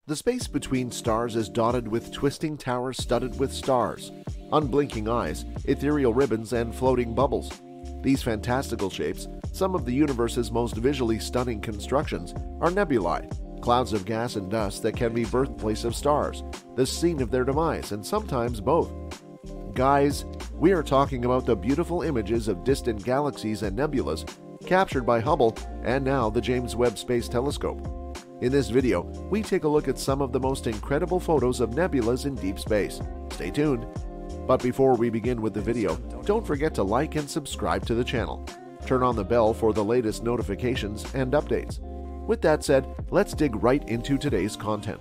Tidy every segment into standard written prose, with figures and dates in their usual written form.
The space between stars is dotted with twisting towers studded with stars, unblinking eyes, ethereal ribbons, and floating bubbles. These fantastical shapes, some of the universe's most visually stunning constructions, are nebulae, clouds of gas and dust that can be birthplace of stars, the scene of their demise, and sometimes both. Guys, we are talking about the beautiful images of distant galaxies and nebulas captured by Hubble and now the James Webb Space Telescope. In this video, we take a look at some of the most incredible photos of nebulas in deep space. Stay tuned. But before we begin with the video, don't forget to like and subscribe to the channel. Turn on the bell for the latest notifications and updates. With that said, let's dig right into today's content.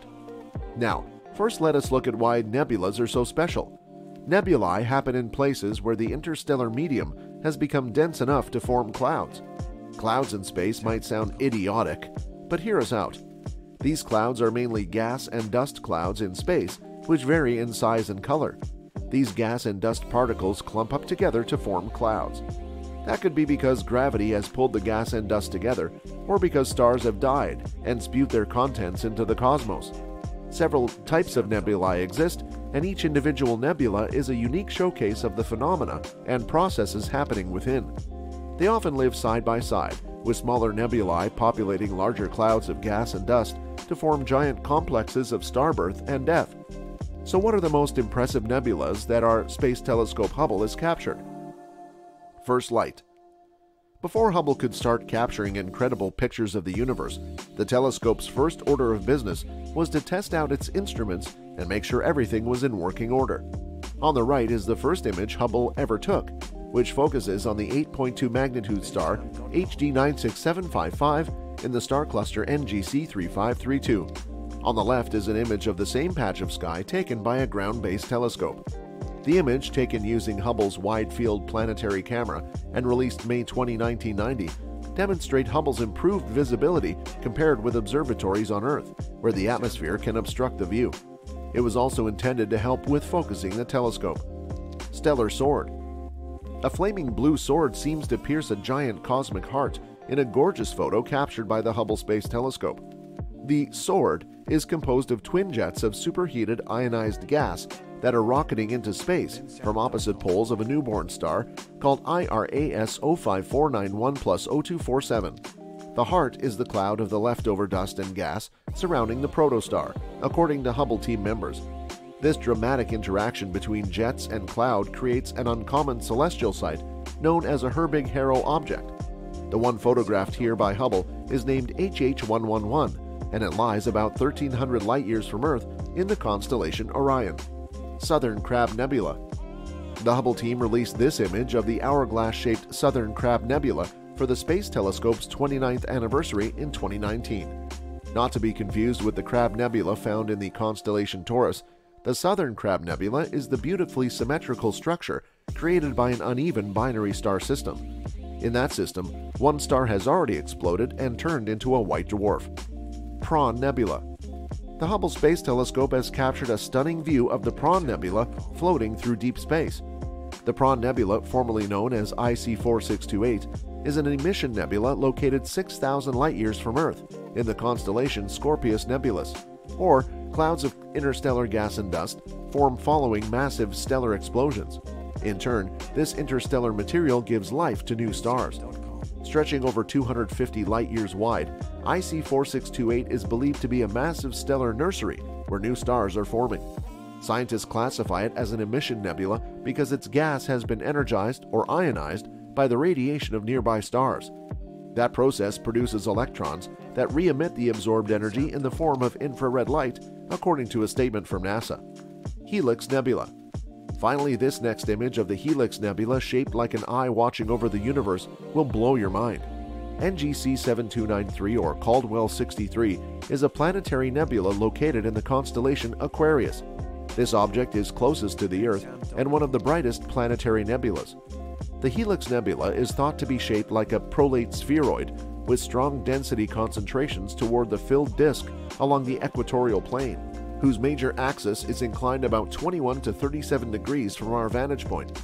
Now, first let us look at why nebulas are so special. Nebulae happen in places where the interstellar medium has become dense enough to form clouds. Clouds in space might sound idiotic, but hear us out. These clouds are mainly gas and dust clouds in space, which vary in size and color. These gas and dust particles clump up together to form clouds. That could be because gravity has pulled the gas and dust together, or because stars have died and spewed their contents into the cosmos. Several types of nebulae exist, and each individual nebula is a unique showcase of the phenomena and processes happening within. They often live side by side, with smaller nebulae populating larger clouds of gas and dust to form giant complexes of star birth and death. So what are the most impressive nebulas that our Space Telescope Hubble has captured? First light. Before Hubble could start capturing incredible pictures of the universe, the telescope's first order of business was to test out its instruments and make sure everything was in working order. On the right is the first image Hubble ever took, which focuses on the 8.2 magnitude star HD 96755 in the star cluster NGC 3532. On the left is an image of the same patch of sky taken by a ground-based telescope. The image, taken using Hubble's wide-field planetary camera and released May 20, 1990, demonstrate Hubble's improved visibility compared with observatories on Earth, where the atmosphere can obstruct the view. It was also intended to help with focusing the telescope. Stellar sword. A flaming blue sword seems to pierce a giant cosmic heart in a gorgeous photo captured by the Hubble Space Telescope. The sword is composed of twin jets of superheated ionized gas that are rocketing into space from opposite poles of a newborn star called IRAS 05491+0247. The heart is the cloud of the leftover dust and gas surrounding the protostar, according to Hubble team members. This dramatic interaction between jets and cloud creates an uncommon celestial sight known as a Herbig-Haro object. The one photographed here by Hubble is named HH111, and it lies about 1,300 light-years from Earth in the constellation Orion. Southern Crab Nebula. The Hubble team released this image of the hourglass-shaped Southern Crab Nebula for the Space Telescope's 29th anniversary in 2019. Not to be confused with the Crab Nebula found in the constellation Taurus, the Southern Crab Nebula is the beautifully symmetrical structure created by an uneven binary star system. In that system, one star has already exploded and turned into a white dwarf. Prawn Nebula. The Hubble Space Telescope has captured a stunning view of the Prawn Nebula floating through deep space. The Prawn Nebula, formerly known as IC 4628, is an emission nebula located 6,000 light-years from Earth in the constellation Scorpius Nebulus, or clouds of interstellar gas and dust form following massive stellar explosions. In turn, this interstellar material gives life to new stars. Stretching over 250 light-years wide, IC 4628 is believed to be a massive stellar nursery where new stars are forming. Scientists classify it as an emission nebula because its gas has been energized or ionized by the radiation of nearby stars. That process produces electrons that re-emit the absorbed energy in the form of infrared light, according to a statement from NASA. Helix Nebula. Finally, this next image of the Helix Nebula, shaped like an eye watching over the universe, will blow your mind. NGC 7293, or Caldwell 63, is a planetary nebula located in the constellation Aquarius. This object is closest to the Earth and one of the brightest planetary nebulas. The Helix Nebula is thought to be shaped like a prolate spheroid with strong density concentrations toward the filled disk along the equatorial plane, whose major axis is inclined about 21 to 37 degrees from our vantage point.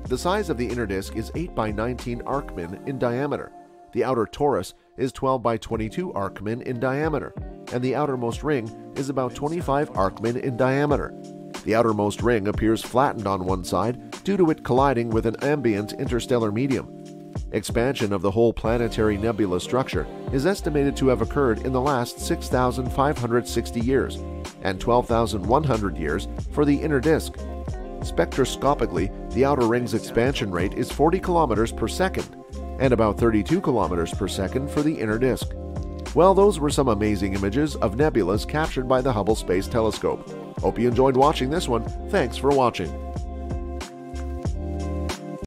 The size of the inner disk is 8 by 19 arcmin in diameter. The outer torus is 12 by 22 arcmin in diameter, and the outermost ring is about 25 arcmin in diameter. The outermost ring appears flattened on one side due to it colliding with an ambient interstellar medium. Expansion of the whole planetary nebula structure is estimated to have occurred in the last 6,560 years and 12,100 years for the inner disk. Spectroscopically, the outer ring's expansion rate is 40 kilometers per second and about 32 kilometers per second for the inner disk. Well, those were some amazing images of nebulas captured by the Hubble Space Telescope. Hope you enjoyed watching this one. Thanks for watching.